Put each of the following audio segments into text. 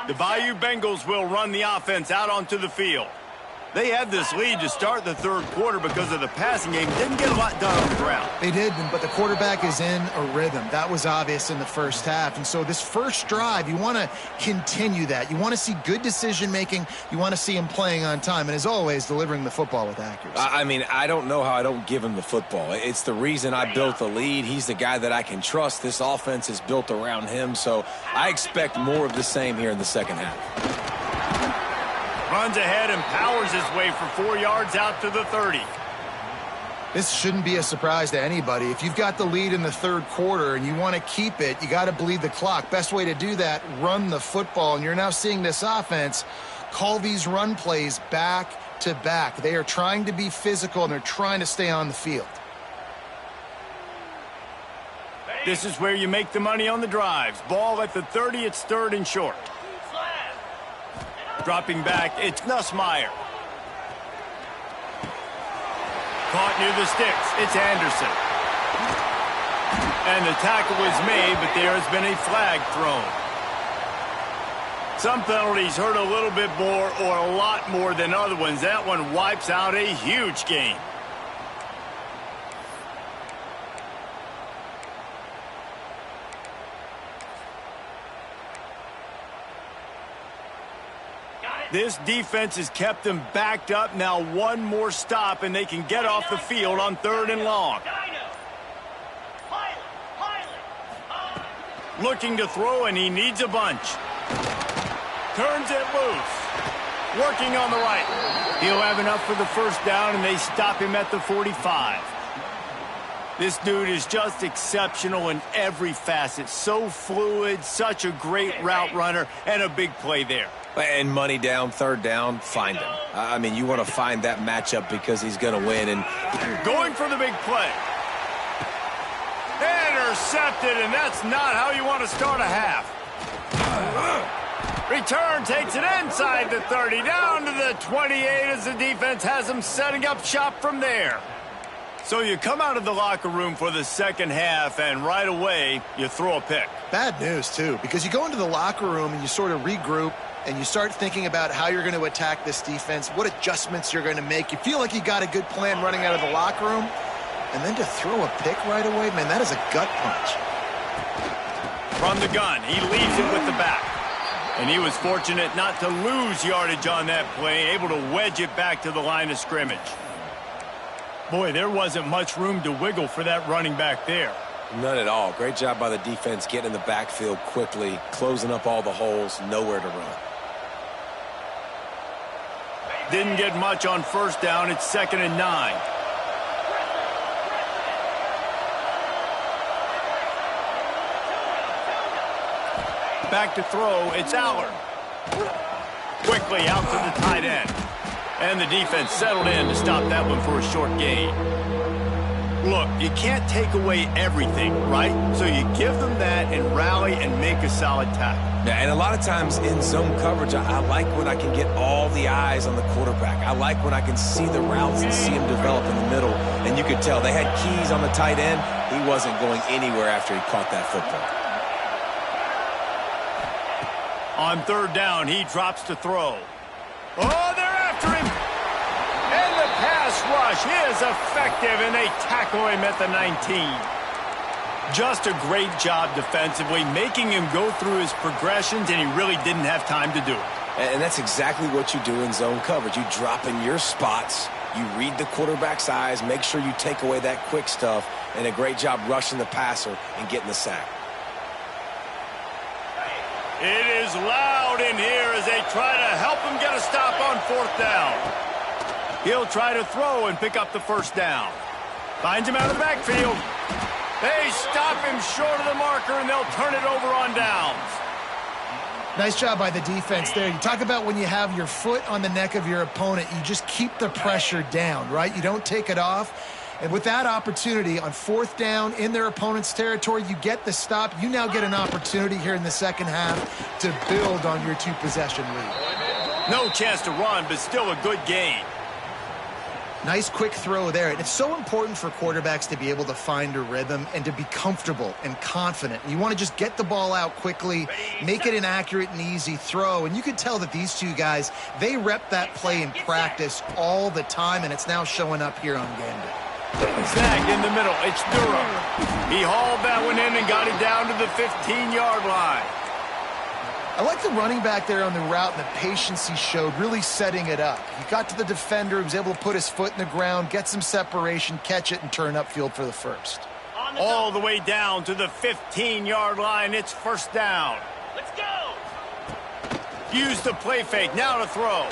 The Bayou Bengals will run the offense out onto the field. They had this lead to start the third quarter because of the passing game. Didn't get a lot done on the ground. They did, but the quarterback is in a rhythm. That was obvious in the first half. And so this first drive, you want to continue that. You want to see good decision-making. You want to see him playing on time. And as always, delivering the football with accuracy. I mean, I don't know how I don't give him the football. It's the reason I built the lead. He's the guy that I can trust. This offense is built around him. So I expect more of the same here in the second half. Runs ahead and powers his way for 4 yards out to the 30. This shouldn't be a surprise to anybody. If you've got the lead in the third quarter and you want to keep it, you got to bleed the clock. Best way to do that, run the football. And you're now seeing this offense call these run plays back to back. They are trying to be physical and they're trying to stay on the field. This is where you make the money on the drives. Ball at the 30, it's third and short. Dropping back, it's Nussmeier. Caught near the sticks, it's Anderson. And the tackle was made, but there has been a flag thrown. Some penalties hurt a little bit more or a lot more than other ones. That one wipes out a huge game. This defense has kept them backed up. Now one more stop, and they can get off the field on third and long. Looking to throw, and he needs a bunch. Turns it loose. Working on the right. He'll have enough for the first down, and they stop him at the 45. This dude is just exceptional in every facet. So fluid, such a great route runner, and a big play there. And money down, third down, find him. I mean, you want to find that matchup because he's going to win. And going for the big play. Intercepted, and that's not how you want to start a half. Return takes it inside the 30, down to the 28 as the defense has them setting up shop from there. So you come out of the locker room for the second half, and right away, you throw a pick. Bad news, too, because you go into the locker room and you sort of regroup, and you start thinking about how you're going to attack this defense, what adjustments you're going to make. You feel like you got a good plan running out of the locker room, and then to throw a pick right away, man, that is a gut punch. From the gun, he leaves it with the back. And he was fortunate not to lose yardage on that play, able to wedge it back to the line of scrimmage. Boy, there wasn't much room to wiggle for that running back there. None at all. Great job by the defense getting in the backfield quickly, closing up all the holes, nowhere to run. Didn't get much on first down. It's 2nd and 9. Back to throw. It's Allard. Quickly out to the tight end. And the defense settled in to stop that one for a short gain. Look, you can't take away everything, right? So you give them that and rally and make a solid tackle. Yeah, and a lot of times in zone coverage, I like when I can get all the eyes on the quarterback. I like when I can see the routes and see him develop in the middle. And you could tell they had keys on the tight end. He wasn't going anywhere after he caught that football. On third down, he drops to throw. Oh, they're after him. And the pass rush is effective, and they tackle him at the 19. Just a great job defensively, making him go through his progressions, and he really didn't have time to do it. And that's exactly what you do in zone coverage. You drop in your spots, you read the quarterback's eyes, make sure you take away that quick stuff, and a great job rushing the passer and getting the sack. It is loud in here as they try to help him get a stop on fourth down. He'll try to throw and pick up the first down. Finds him out of the backfield. They stop him short of the marker, and they'll turn it over on downs. Nice job by the defense there. You talk about when you have your foot on the neck of your opponent, you just keep the pressure down, right? You don't take it off. And with that opportunity on fourth down in their opponent's territory, you get the stop. You now get an opportunity here in the second half to build on your two-possession lead. No chance to run, but still a good gain. Nice quick throw there. And it's so important for quarterbacks to be able to find a rhythm and to be comfortable and confident. You want to just get the ball out quickly, make it an accurate and easy throw. And you can tell that these two guys, they rep that play in practice all the time, and it's now showing up here on game day. Snag in the middle. It's Durham. He hauled that one in and got it down to the 15-yard line. I like the running back there on the route and the patience he showed, really setting it up. He got to the defender, he was able to put his foot in the ground, get some separation, catch it, and turn upfield for the first. All the way down to the 15-yard line. It's first down. Let's go. Use the play fake. Now to throw.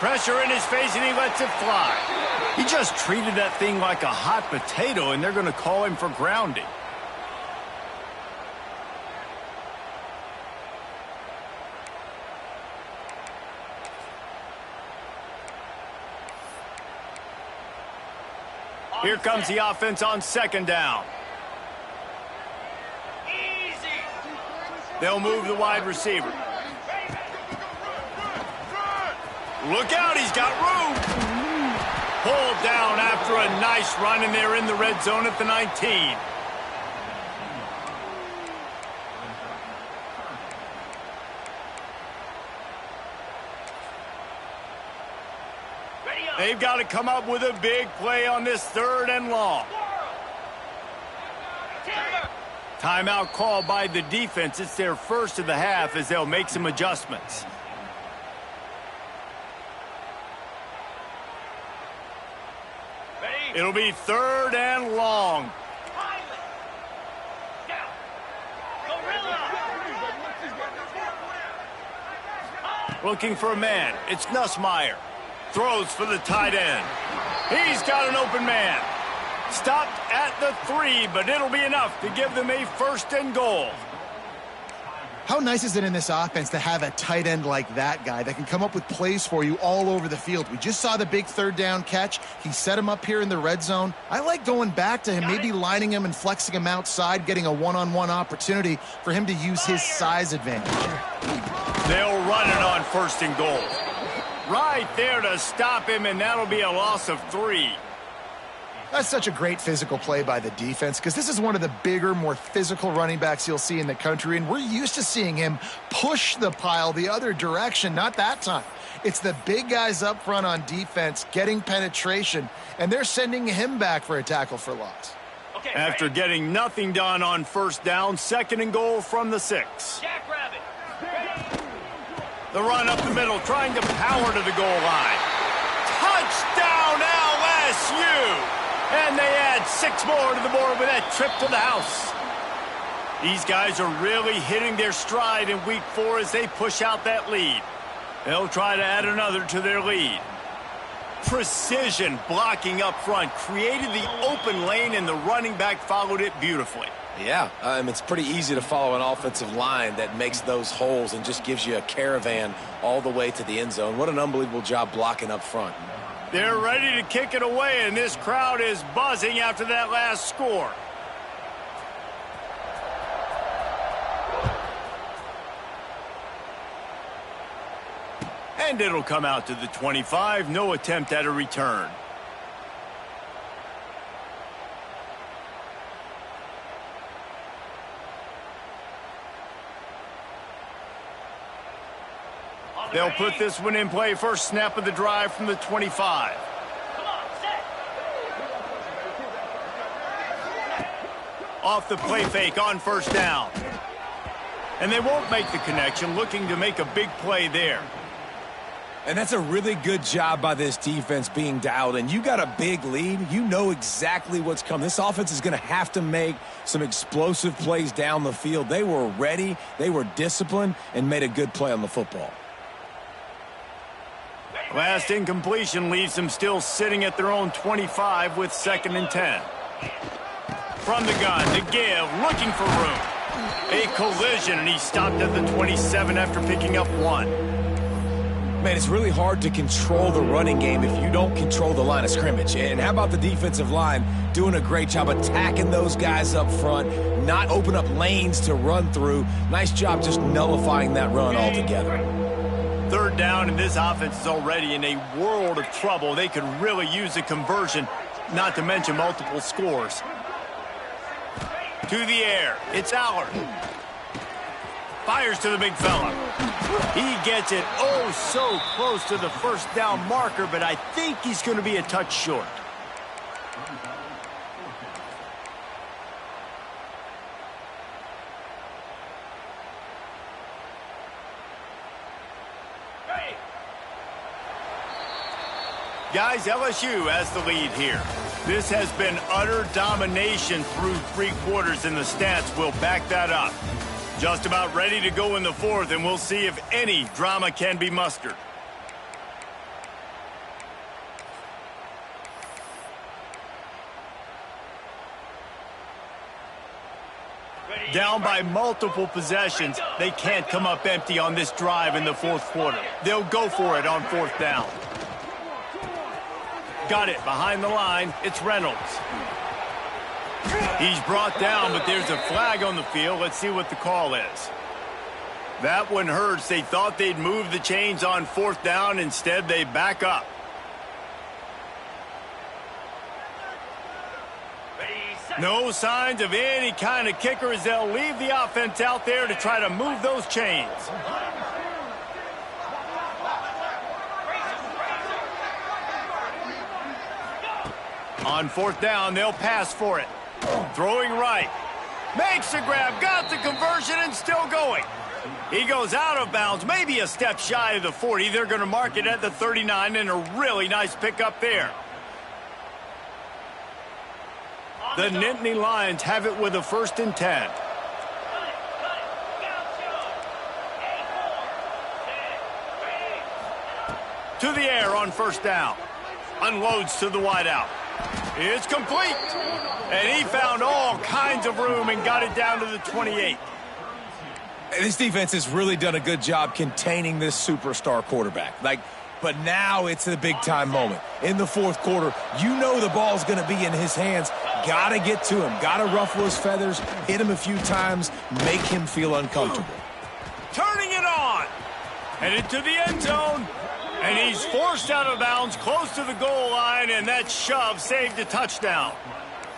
Pressure in his face, and he lets it fly. He just treated that thing like a hot potato, and they're going to call him for grounding. Here comes the offense on second down. Easy. They'll move the wide receiver. Look out, he's got room. Pulled down after a nice run, and they're in the red zone at the 19. They've got to come up with a big play on this 3rd and long. Timeout called by the defense. It's their first of the half as they'll make some adjustments. It'll be 3rd and long. Looking for a man. It's Nussmeier. Throws for the tight end. He's got an open man. Stopped at the 3, but it'll be enough to give them a 1st and goal. How nice is it in this offense to have a tight end like that guy that can come up with plays for you all over the field? We just saw the big 3rd down catch. He set him up here in the red zone. I like going back to him, maybe lining him and flexing him outside, getting a one-on-one opportunity for him to use his size advantage. They'll run it on 1st and goal. Right there to stop him, and that'll be a loss of 3. That's such a great physical play by the defense because this is one of the bigger, more physical running backs you'll see in the country, and we're used to seeing him push the pile the other direction. Not that time. It's the big guys up front on defense getting penetration, and they're sending him back for a tackle for loss. After getting nothing done on 1st down, 2nd and goal from the 6. Jackrabbit. The run up the middle, trying to power to the goal line. Touchdown, LSU! And they add 6 more to the board with that trip to the house. These guys are really hitting their stride in week 4 as they push out that lead. They'll try to add another to their lead. Precision blocking up front created the open lane, and the running back followed it beautifully. Yeah, it's pretty easy to follow an offensive line that makes those holes and just gives you a caravan all the way to the end zone. What an unbelievable job blocking up front. They're ready to kick it away, and this crowd is buzzing after that last score. And it'll come out to the 25. No attempt at a return. They'll put this one in play. First snap of the drive from the 25. Come on, set. Off the play fake on 1st down. And they won't make the connection, looking to make a big play there. And that's a really good job by this defense being dialed in. You got a big lead. You know exactly what's coming. This offense is going to have to make some explosive plays down the field. They were ready, they were disciplined, and made a good play on the football. Last incompletion leaves them still sitting at their own 25 with 2nd and 10. From the gun, to give, looking for room. A collision, and he stopped at the 27 after picking up 1. Man, it's really hard to control the running game if you don't control the line of scrimmage. And how about the defensive line doing a great job attacking those guys up front, not open up lanes to run through. Nice job just nullifying that run altogether. 3rd down, and this offense is already in a world of trouble. They could really use a conversion, not to mention multiple scores. To the air. It's Allard. Fires to the big fella. He gets it oh so close to the 1st down marker, but I think he's going to be a touch short. Guys, LSU has the lead here. This has been utter domination through 3 quarters, and the stats will back that up. Just about ready to go in the 4th, and we'll see if any drama can be mustered. Down by multiple possessions, they can't come up empty on this drive in the 4th quarter. They'll go for it on 4th down. Got it behind the line. It's Reynolds. He's brought down, but there's a flag on the field. Let's see what the call is. That one hurts. They thought they'd move the chains on 4th down. Instead, they back up. No signs of any kind of kicker as they'll leave the offense out there to try to move those chains. On 4th down, they'll pass for it. Throwing right. Makes the grab, got the conversion, and still going. He goes out of bounds, maybe a step shy of the 40. They're going to mark it at the 39, and a really nice pickup there. The Nittany Lions have it with a 1st and 10. To the air on 1st down. Unloads to the wideout. It's complete. And he found all kinds of room and got it down to the 28. This defense has really done a good job containing this superstar quarterback. But now it's the big-time moment. In the 4th quarter, you know the ball's going to be in his hands. Got to get to him. Got to ruffle his feathers, hit him a few times, make him feel uncomfortable. Turning it on. And into the end zone. And he's forced out of bounds close to the goal line, and that shove saved a touchdown.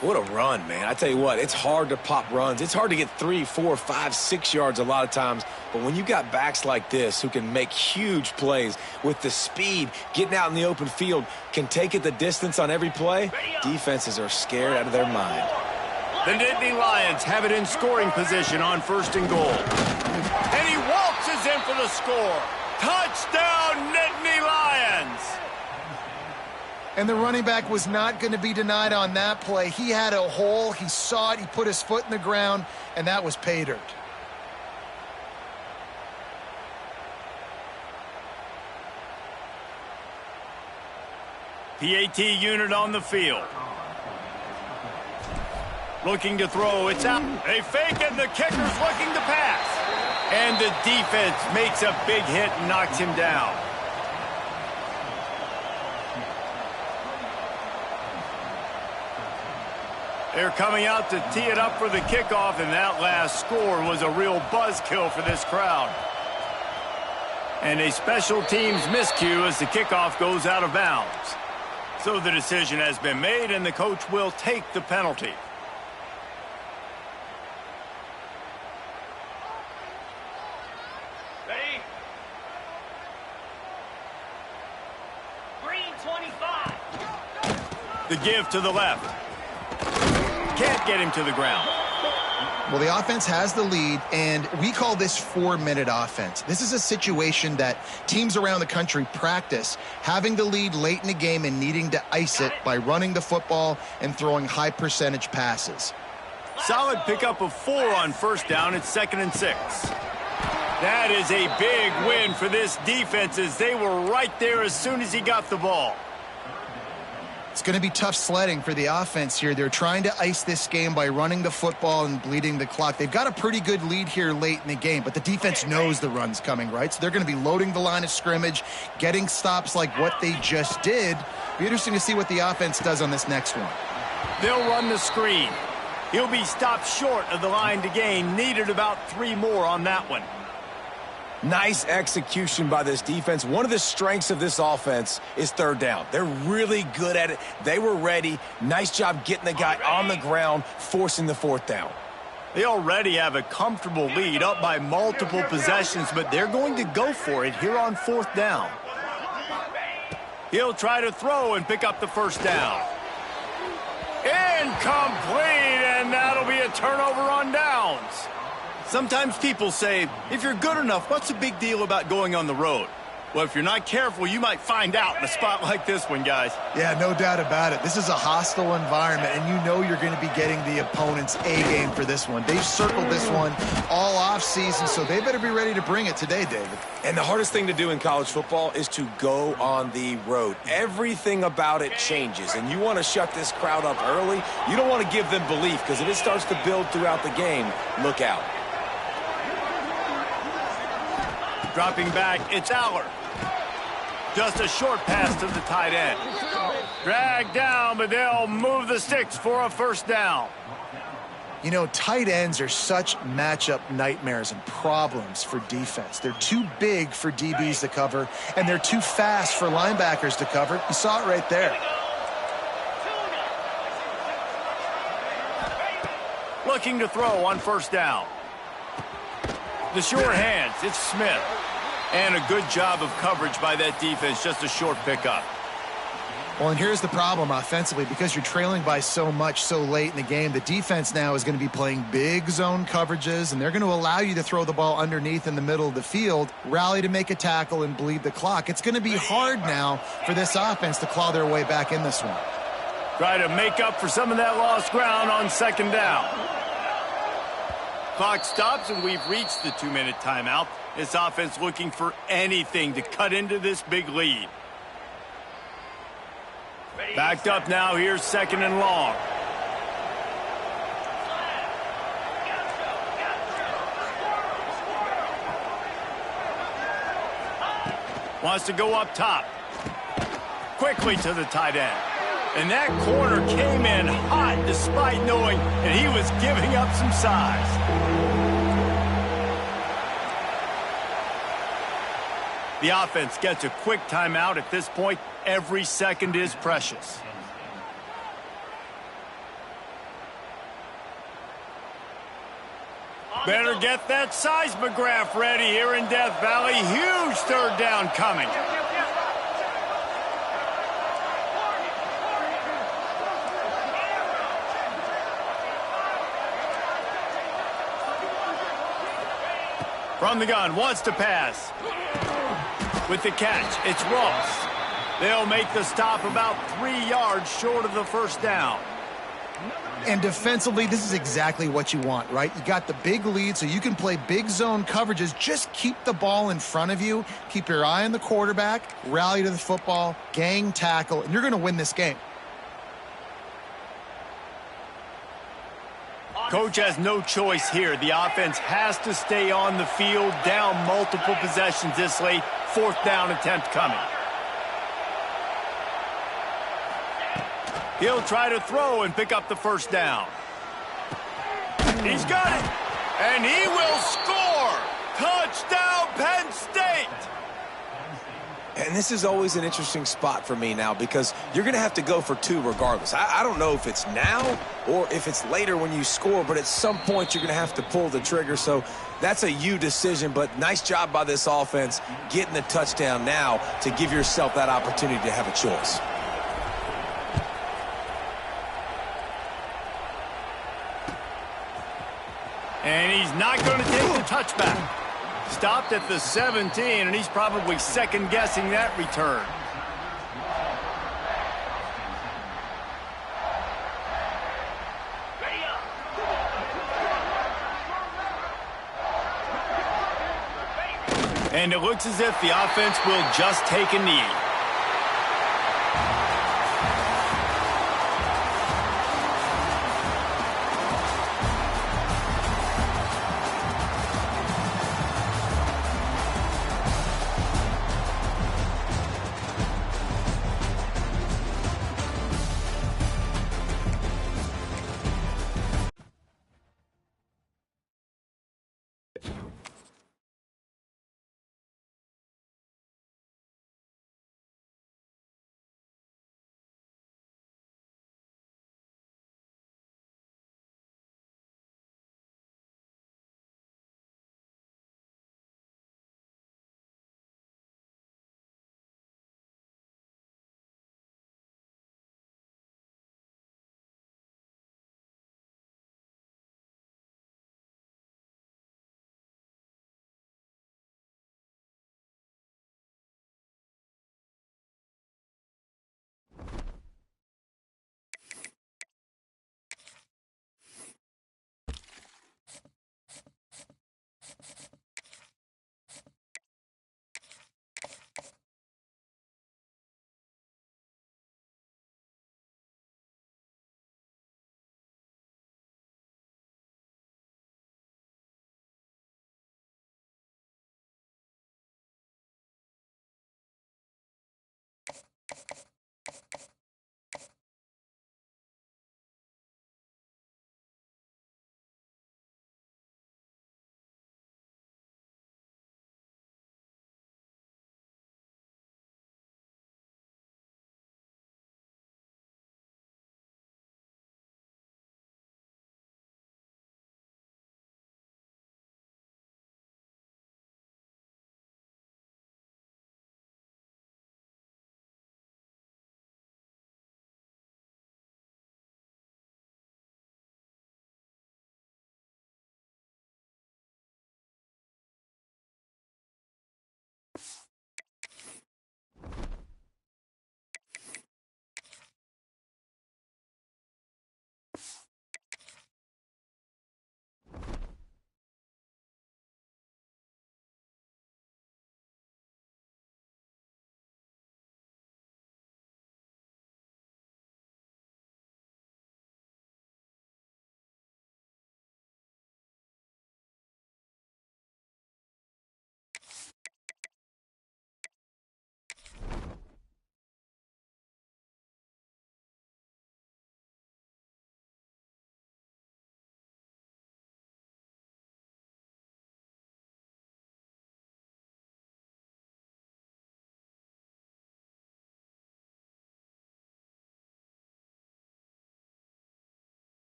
What a run, man. I tell you what, it's hard to pop runs. It's hard to get 3, 4, 5, 6 yards a lot of times. But when you got backs like this who can make huge plays with the speed, getting out in the open field, can take it the distance on every play, defenses are scared out of their mind. The Nittany Lions have it in scoring position on 1st and goal. And he waltzes in for the score. Touchdown, Nittany Lions! And the running back was not going to be denied on that play. He had a hole. He saw it. He put his foot in the ground, and that was pay dirt. PAT unit on the field. Looking to throw. It's out. They fake it. The kicker's looking to pass. And the defense makes a big hit and knocks him down. They're coming out to tee it up for the kickoff, and that last score was a real buzzkill for this crowd. And a special teams miscue as the kickoff goes out of bounds. So the decision has been made, and the coach will take the penalty. Ready? Green 25. The give to the left. Can't get him to the ground. Well, the offense has the lead, and we call this 4-minute offense. This is a situation that teams around the country practice, having the lead late in the game and needing to ice it by running the football and throwing high-percentage passes. Solid pickup of 4 on 1st down. It's 2nd and 6. That is a big win for this defense as they were right there as soon as he got the ball. It's going to be tough sledding for the offense here. They're trying to ice this game by running the football and bleeding the clock. They've got a pretty good lead here late in the game, but the defense knows the run's coming, right? So they're going to be loading the line of scrimmage, getting stops like what they just did. Be interesting to see what the offense does on this next one. They'll run the screen. He'll be stopped short of the line to gain. Needed about 3 more on that one. Nice execution by this defense. One of the strengths of this offense is third down. They're really good at it. They were ready. Nice job getting the guy on the ground, forcing the fourth down. They already have a comfortable lead up by multiple possessions, but they're going to go for it here on fourth down. He'll try to throw and pick up the first down. Incomplete, and that'll be a turnover on downs. Sometimes people say, if you're good enough, what's the big deal about going on the road? Well, if you're not careful, you might find out in a spot like this one, guys. Yeah, no doubt about it. This is a hostile environment, and you know you're going to be getting the opponent's A-game for this one. They've circled this one all off-season, so they better be ready to bring it today, David. And the hardest thing to do in college football is to go on the road. Everything about it changes, and you want to shut this crowd up early. You don't want to give them belief, because if it starts to build throughout the game, look out. Dropping back, it's Aller. Just a short pass to the tight end. Dragged down, but they'll move the sticks for a first down. You know, tight ends are such matchup nightmares and problems for defense. They're too big for DBs to cover, and they're too fast for linebackers to cover. You saw it right there. Looking to throw on first down. The sure hands, it's Smith. And a good job of coverage by that defense, just a short pickup. Well, and here's the problem offensively. Because you're trailing by so much so late in the game, the defense now is going to be playing big zone coverages, and they're going to allow you to throw the ball underneath in the middle of the field, rally to make a tackle, and bleed the clock. It's going to be hard now for this offense to claw their way back in this one. Try to make up for some of that lost ground on second down. Clock stops, and we've reached the 2-minute timeout. This offense looking for anything to cut into this big lead. Backed up now, here's second and long. Wants to go up top. Quickly to the tight end. And that corner came in hot despite knowing that he was giving up some size. The offense gets a quick timeout at this point. Every second is precious. Better get that seismograph ready here in Death Valley. Huge third down coming. From the gun, wants to pass. With the catch, it's Ross. They'll make the stop about 3 yards short of the first down. And defensively, this is exactly what you want, right? You got the big lead, so you can play big zone coverages. Just keep the ball in front of you. Keep your eye on the quarterback. Rally to the football. Gang tackle. And you're going to win this game. Coach has no choice here. The offense has to stay on the field, down multiple possessions this late. Fourth down attempt coming. He'll try to throw and pick up the first down. He's got it. And he will score. Touchdown, Penn State. And this is always an interesting spot for me now because you're going to have to go for two regardless. I don't know if it's now or if it's later when you score, but at some point you're going to have to pull the trigger. So that's a you decision, but nice job by this offense getting the touchdown now to give yourself that opportunity to have a choice. And he's not going to take the touchback. Stopped at the 17, and he's probably second-guessing that return. And it looks as if the offense will just take a knee.